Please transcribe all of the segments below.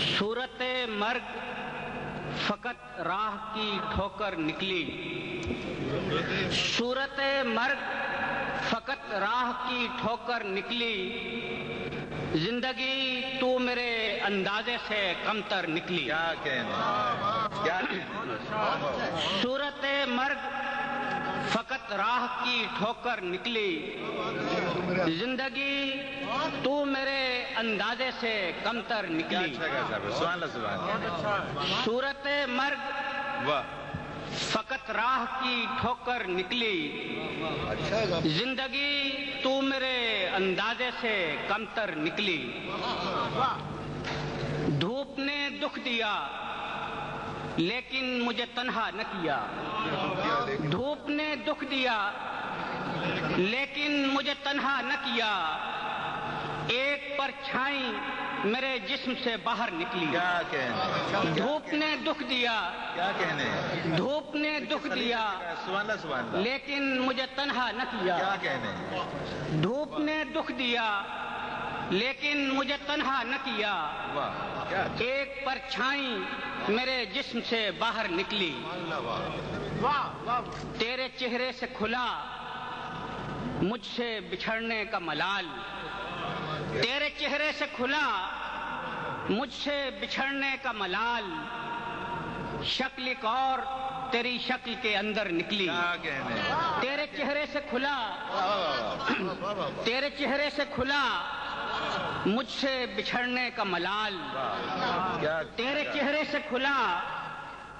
صورت مرگ فقط راہ کی ٹھوکر نکلی، صورت مرگ فقط راہ کی ٹھوکر نکلی، زندگی تو میرے اندازے سے کمتر نکلی۔ کیا کہنا، صورت مرگ فقط راہ کی ٹھوکر نکلی، زندگی تو میرے اندازے سے کمتر نکلی۔ سبحان اللہ سبحان اللہ۔ صورت مرگ واہ، فقط راہ کی ٹھوکر نکلی، زندگی تو میرے اندازے سے کمتر نکلی۔ دھوپ نے دکھ دیا لیکن مجھے تنہا نہ کیا، دھوپ نے دکھ دیا لیکن مجھے تنہا نہ کیا، ایک پرچھائی میرے جسم سے باہر نکلی۔ کیا کہنا، دھوپ نے دکھ دیا، کیا کہنے، دھوپ نے دکھ دیا سبحان اللہ سبحان اللہ۔ لیکن مجھے تنہا نہ کیا، کیا کہنے، دھوپ نے دکھ دیا لیکن مجھے تنہا نہ کیا، واہ کیا ایک پرچھائی میرے جسم سے باہر نکلی۔ تیرے چہرے سے کھلا مجھ سے بچھڑنے کا ملال، تیرے چہرے سے کھلا مجھ سے بچھڑنے کا ملال، شکل ایک اور تیری شکل کے اندر نکلی۔ کیا کہنے، تیرے چہرے سے کھلا، تیرے چہرے سے کھلا مجھ سے بچھڑنے کا ملال، کیا تیرے چہرے سے کھلا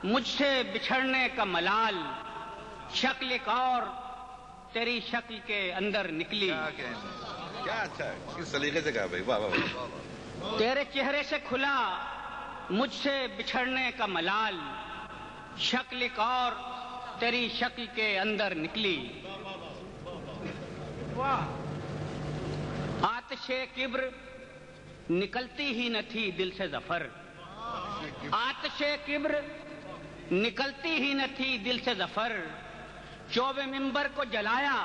مجھ سے بچھڑنے کا ملال، شکل ایک اور تیری شکل کے اندر نکلی۔ کیا کہنے، کیا اچھا ہے، کس سلیقے سے کہا بھائی، واہ واہ واہ۔ تیرے چہرے سے کھلا مجھ سے بچھڑنے کا ملال، شکل ایک اور تیری شکل کے اندر نکلی۔ آتش کبر نکلتی ہی نہ تھی دل سے ظفر، آتش کبر نکلتی ہی نہ تھی دل سے ظفر، چوب ممبر کو جلایا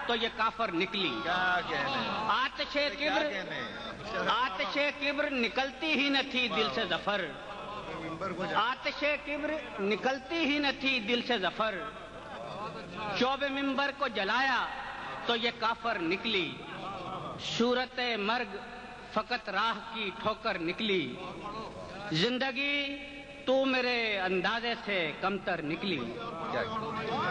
تو یہ کافر نکلی۔ کیا کہنے، آتش کیا کبر، کہنے، آتش کبر نکلتی ہی نہ تھی دل سے ظفر، آتش کبر نکلتی ہی نہ تھی دل سے ظفر، چوب ممبر کو جلایا تو یہ کافر نکلی۔ صورت مرگ فقط راہ کی ٹھوکر نکلی، زندگی تو میرے اندازے سے کمتر نکلی۔ کیا